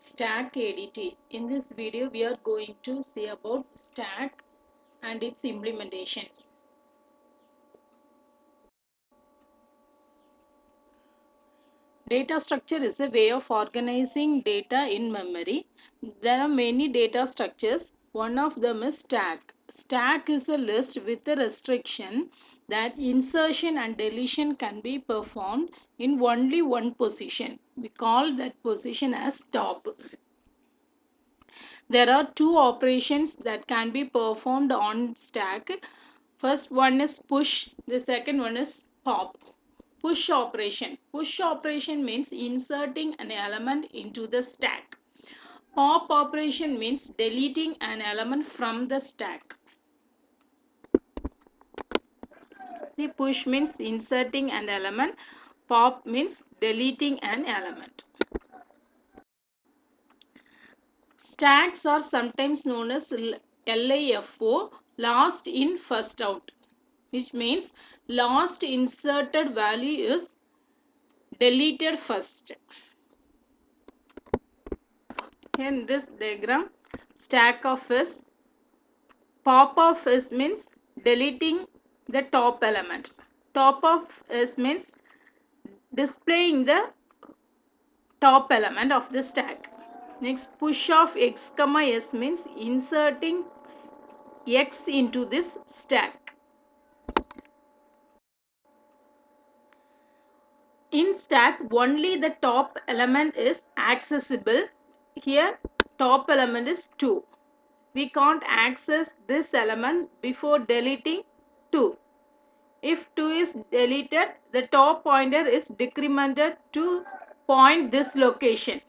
Stack ADT. In this video, we are going to see about stack and its implementations. Data structure is a way of organizing data in memory. There are many data structures. One of them is stack. Stack is a list with a restriction that insertion and deletion can be performed in only one position. We call that position as top. There are two operations that can be performed on stack. First one is push, the second one is pop. Push operation. Push operation means inserting an element into the stack. Pop operation means deleting an element from the stack. The push means inserting an element. Pop means deleting an element. Stacks are sometimes known as LIFO, last in first out, which means last inserted value is deleted first. In this diagram, stack of is, pop of is means deleting the top element. Top of is means displaying the top element of the stack. Next, push of x comma s means inserting x into this stack. In stack, only the top element is accessible. Here, top element is 2. We can't access this element before deleting 2. If 2 is deleted, the top pointer is decremented to point this location.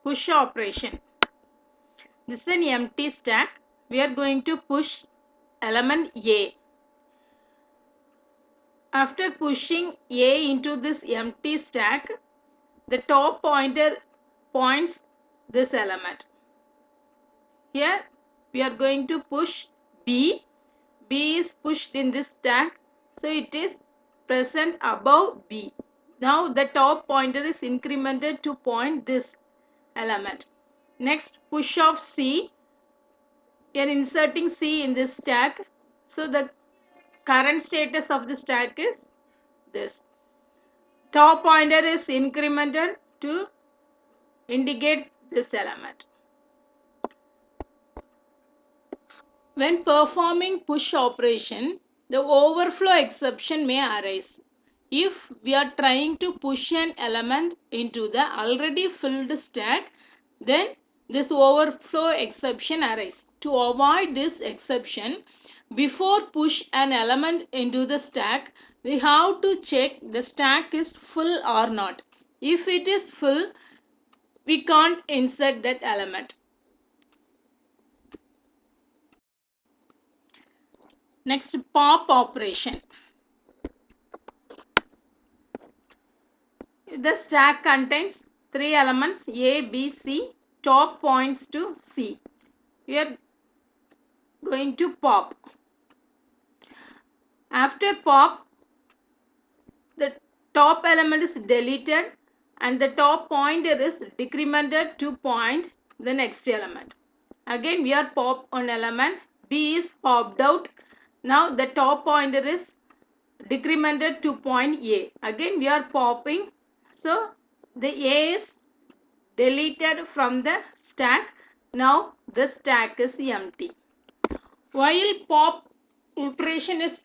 Push operation. This is an empty stack. We are going to push element A. After pushing A into this empty stack, the top pointer points this element. Here we are going to push B. B is pushed in this stack, so it is present above B. Now the top pointer is incremented to point this element. Next, push of C. We are inserting C in this stack, so the current status of the stack is this. Top pointer is incremented to indicate this element. When performing push operation, the overflow exception may arise. If we are trying to push an element into the already filled stack, then this overflow exception arises. To avoid this exception, before push an element into the stack, we have to check the stack is full or not. If it is full, we can't insert that element. Next, pop operation. The stack contains 3 elements A, B, C. Top points to C. We are going to pop. After pop, the top element is deleted and the top pointer is decremented to point the next element. Again we are pop on element. B is popped out. Now the top pointer is decremented to point A. Again we are popping. So the A is deleted from the stack. Now the stack is empty. While pop operation is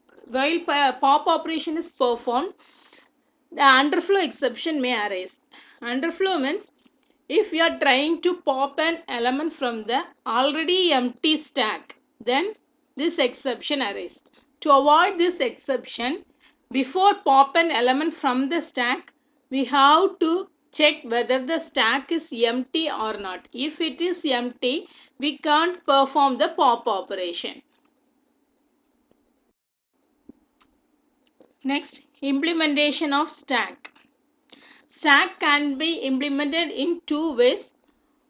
performed, the underflow exception may arise. Underflow means if we are trying to pop an element from the already empty stack, then this exception arises. To avoid this exception, before pop an element from the stack, we have to check whether the stack is empty or not. If it is empty, we can't perform the pop operation. Next, implementation of stack. Stack can be implemented in two ways.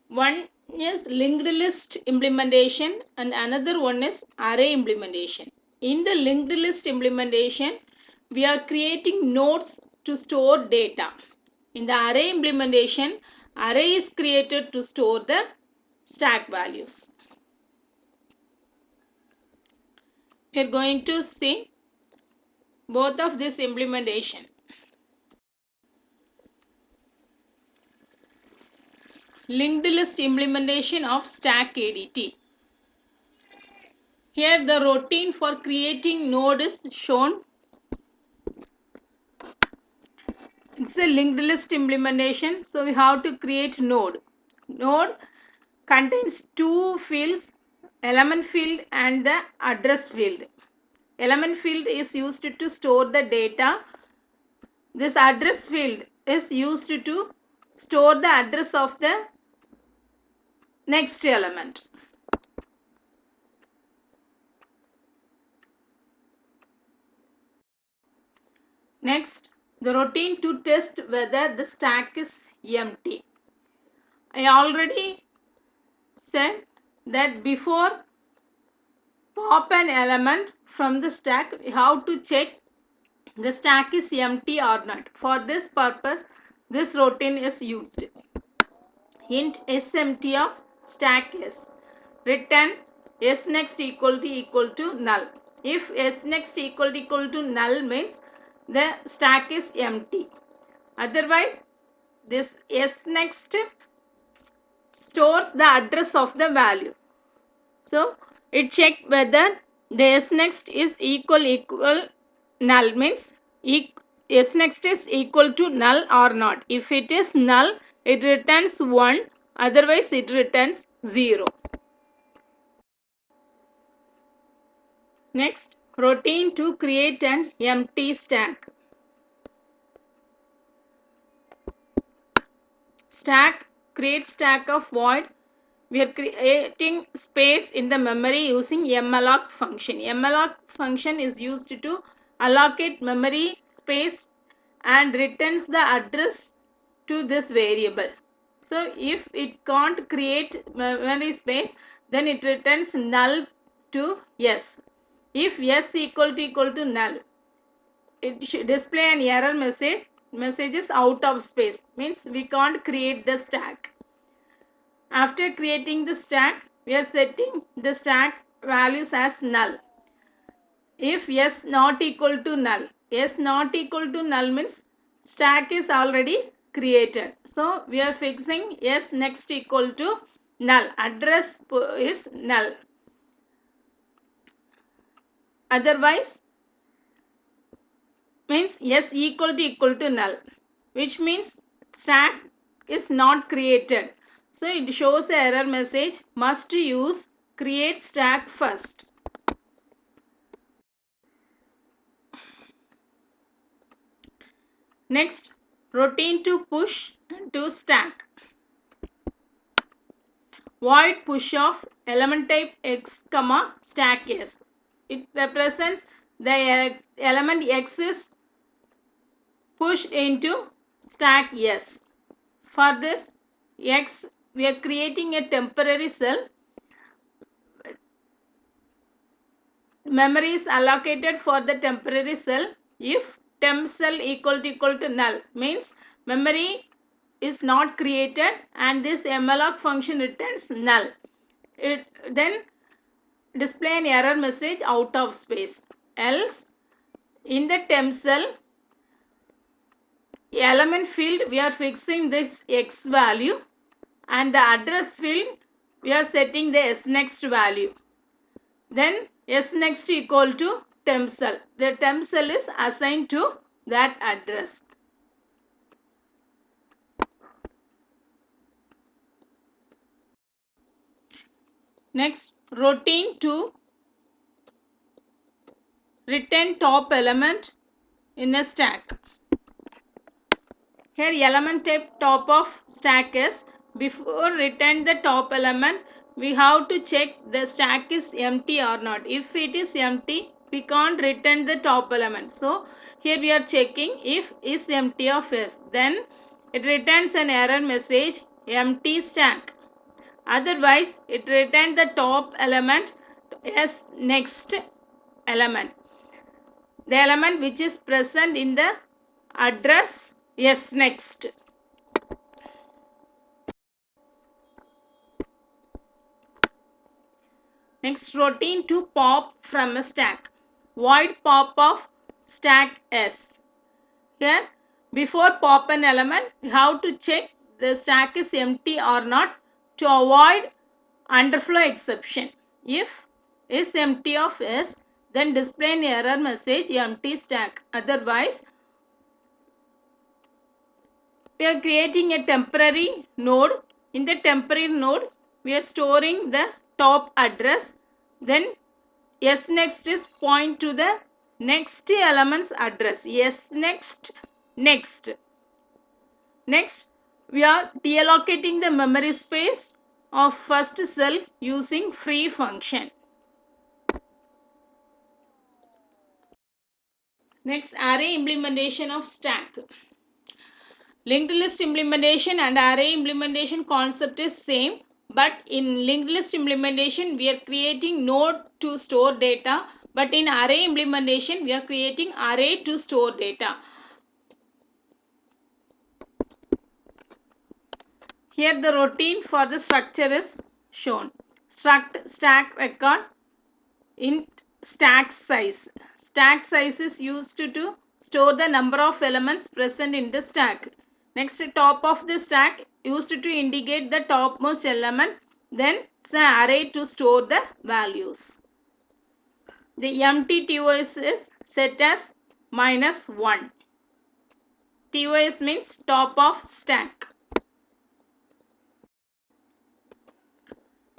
One is linked list implementation and another one is array implementation. In the linked list implementation, we are creating nodes to store data. In the array implementation, array is created to store the stack values. We are going to see both of this implementation. Linked list implementation of stack ADT. Here the routine for creating node is shown. It's a linked list implementation, so we have to create node. Node contains two fields, element field and the address field. Element field is used to store the data. This address field is used to store the address of the next element. Next, the routine to test whether the stack is empty. I already said that before pop an element from the stack, we have to check the stack is empty or not. For this purpose, this routine is used. Int SEmpty of stack S. Return SNext equal to null. If SNext equal to null means the stack is empty. Otherwise, this SNext stores the address of the value. So, it check whether the SNext is equal null means SNext is equal to null or not. If it is null, it returns 1, otherwise it returns 0. Next, routine to create an empty stack. Stack, create stack of void. We are creating space in the memory using malloc function. Malloc function is used to allocate memory space and returns the address to this variable. So if it can't create memory space, then it returns null to yes. If yes equal to null, it should display an error message. Message is out of space, means we can't create the stack. After creating the stack, we are setting the stack values as null. If yes not equal to null, yes not equal to null means stack is already created. So we are fixing yes next equal to null. Address is null. Otherwise, means yes equal to null, which means stack is not created. So it shows the error message, must use create stack first. Next, routine to push to stack. Void push of element type x comma stack s. It represents the element x is pushed into stack s. For this x, we are creating a temporary cell. Memory is allocated for the temporary cell if temp cell equal to null, means memory is not created and this malloc function returns null. It then display an error message out of space. Else, in the temp cell element field, we are fixing this x value, and the address field we are setting the SNext value. Then SNext equal to temp cell. The temp cell is assigned to that address. Next, routine to return top element in a stack. Here element type top of stack is, before return the top element, we have to check the stack is empty or not. If it is empty, we can't return the top element. So here we are checking if is empty of s. Then it returns an error message empty stack. Otherwise, it returns the top element as next element. the element which is present in the address S next. Next, routine to pop from a stack. Void pop of stack S. Here, before pop an element, we have to check the stack is empty or not to avoid underflow exception. If is empty of S, then display an error message empty stack. Otherwise, we are creating a temporary node. In the temporary node, we are storing the top address. Then S next is point to the next element's address. S next, next. Next, we are deallocating the memory space of first cell using free function. Next, array implementation of stack. Linked list implementation and array implementation concept is same, but in linked list implementation we are creating node to store data, but in array implementation we are creating array to store data. Here the routine for the structure is shown. Struct stack record int stack size. Stack size is used to store the number of elements present in the stack. Next, top of the stack used to indicate the topmost element. Then it's an array to store the values. The empty TOS is set as -1. TOS means top of stack.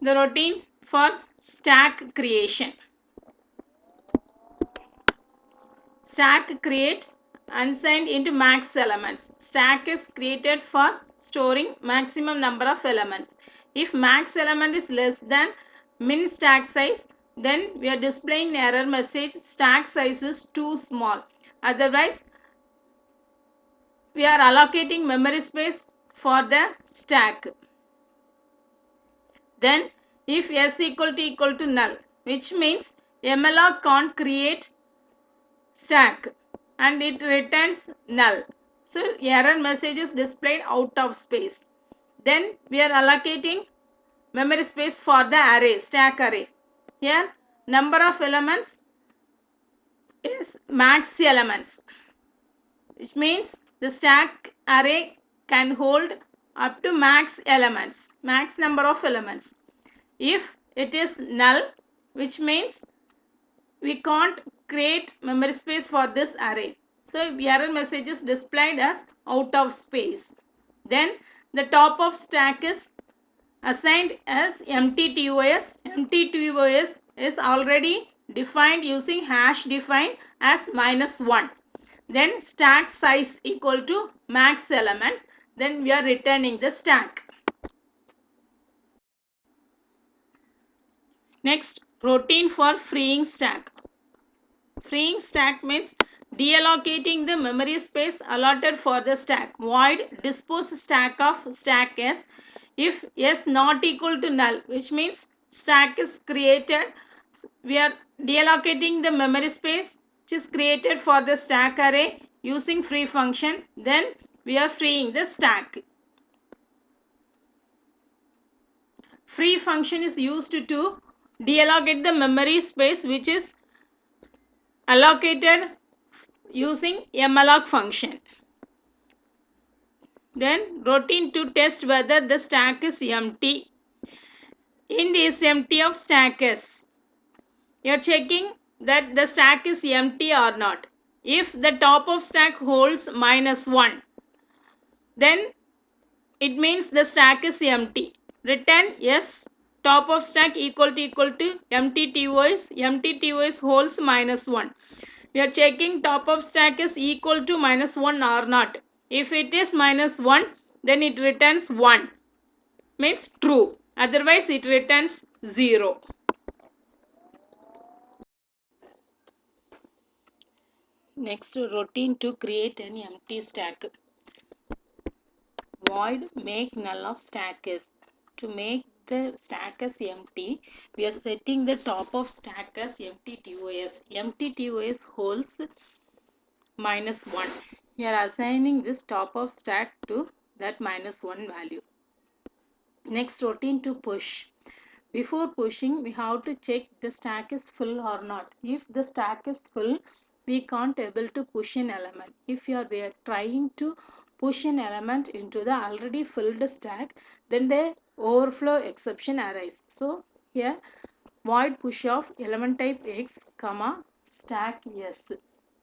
The routine for stack creation. Stack create unsigned into max elements. Stack is created for storing maximum number of elements. If max element is less than min stack size, then we are displaying an error message stack size is too small. Otherwise, we are allocating memory space for the stack. Then if S equal to null, which means malloc can't create stack and it returns null. So error message is displayed out of space. Then we are allocating memory space for the array, stack array. Here number of elements is max elements, which means the stack array can hold up to max elements, max number of elements. If it is null, which means we can't create memory space for this array. So error message is displayed as out of space. Then the top of stack is assigned as empty TOS. Empty TOS is already defined using hash define as -1. Then stack size equal to max element. Then we are returning the stack. Next, routine for freeing stack. Freeing stack means deallocating the memory space allotted for the stack. Void dispose stack of stack S. If S not equal to null, which means stack is created, we are deallocating the memory space which is created for the stack array using free function. Then we are freeing the stack. Free function is used to deallocate the memory space which is allocated using malloc function. Then routine to test whether the stack is empty. Int is empty of stack S. You are checking that the stack is empty or not. If the top of stack holds -1, then it means the stack is empty. Return yes, top of stack equal to empty TOS. Empty TOS holds -1. We are checking top of stack is equal to -1 or not. If it is -1, then it returns 1, means true. Otherwise it returns 0. Next, routine to create an empty stack. Void make null of stack is. To make the stack as empty, we are setting the top of stack as empty TOS. Empty TOS holds -1. We are assigning this top of stack to that -1 value. Next, routine to push. Before pushing, we have to check the stack is full or not. If the stack is full, we can't able to push an element. If we are trying to push an element into the already filled stack, then the overflow exception arises. So here void push of element type X comma stack S.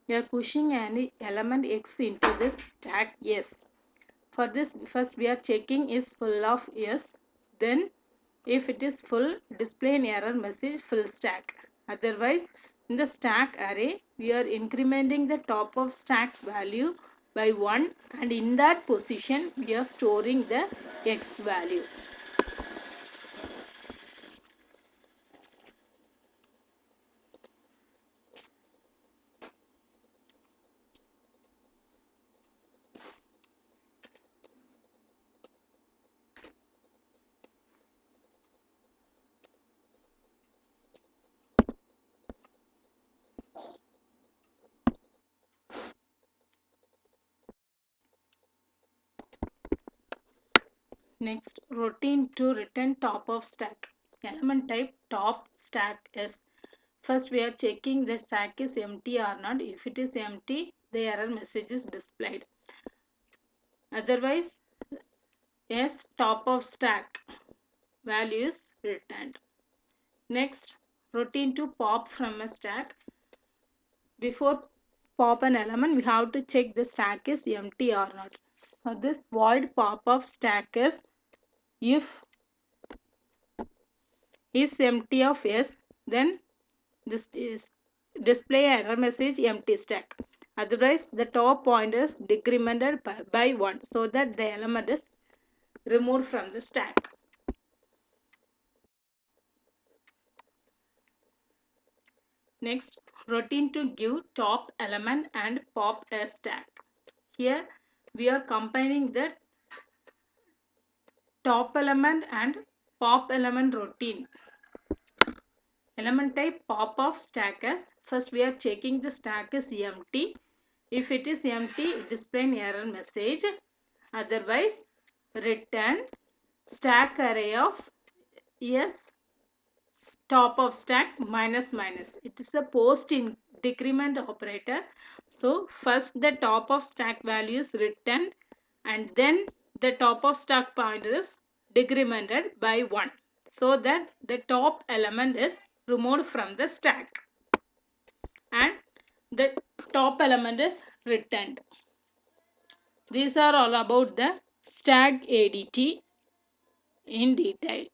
We are pushing an element X into this stack S. For this, first we are checking is full of S. Then if it is full, display an error message full stack. Otherwise, in the stack array, we are incrementing the top of stack value by 1, and in that position, we are storing the X value. Next, routine to return top of stack. Element type top stack is. First, we are checking the stack is empty or not. If it is empty, the error message is displayed. Otherwise, yes, top of stack value is returned. Next, routine to pop from a stack. Before pop an element, we have to check the stack is empty or not. For this, void pop of stack if is empty of S, then this is display error message empty stack. Otherwise, the top pointer is decremented by 1, so that the element is removed from the stack. Next, routine to give top element and pop a stack. Here we are combining the top element and pop element routine. Element type pop of stack as. First we are checking the stack is empty. If it is empty, display an error message. Otherwise, return stack array of S top of stack minus minus. It is a post in decrement operator. So first the top of stack value is returned, and then the top of stack pointer is decremented by 1, so that the top element is removed from the stack and the top element is returned. These are all about the stack ADT in detail.